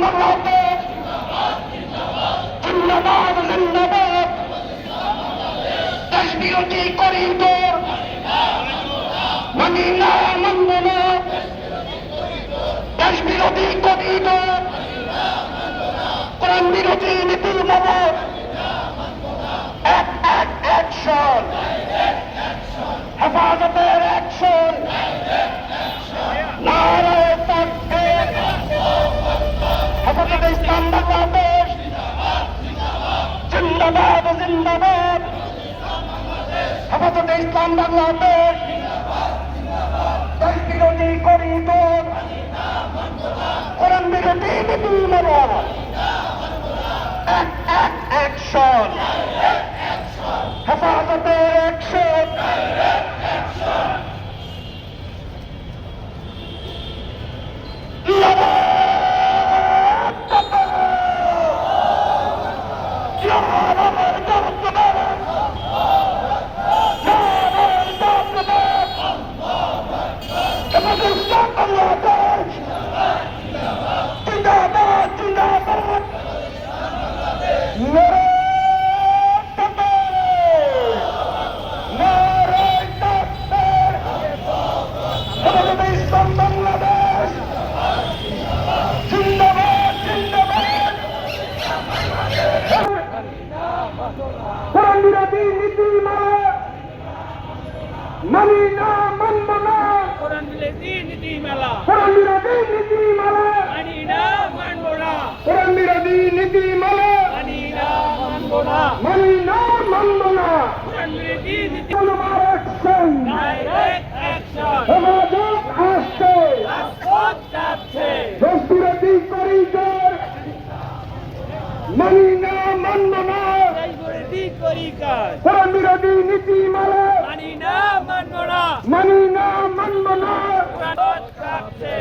বাংলাদেশ জিন্দাবাদ জিন্দাবাদ দেশ বিরোধী করিডোর মানি না মানব না দেশ বিরোধী করিডোর কোরআন বিরোধী নীতি মানব এক এক অ্যাকশন হেফাজতের অ্যাকশন নারায়ে তাকবীর হেফাজতে ইসলাম বাংলাদেশ জিন্দাবাদ জিন্দাবাদ হেফাজতে ইসলাম বাংলাদেশ দেশ বিরোধী করিডোর কোরআন বিরোধী নীতি মানব এক এক অ্যাকশন হেফাজতের অ্যাকশন জিন্দাবাদ জিন্দাবাদ ইসলাম বাংলাদেশ জিন্দাবাদ জিন্দাবাদ কোরআন বিরোধী নীতি মানি না মানব না কোরআন বিরোধী নীতি মালা কোরআন বিরোধী নীতি মানি না মানব না কোরআন বিরোধী নীতি মানি না মানব না মানি না মানব না কোরআন বিরোধী নীতি অ্যাকশন ডাইরেক্ট অ্যাকশন হেফাজত আসছে রাজপথ যাচ্ছে দেশ বিরোধী করিডোর মানি না মানব না দেশ বিরোধী করি কাজ কোরআন বিরোধী নীতি মানি না মানব না মানি না মানব না রাজপথ যাচ্ছে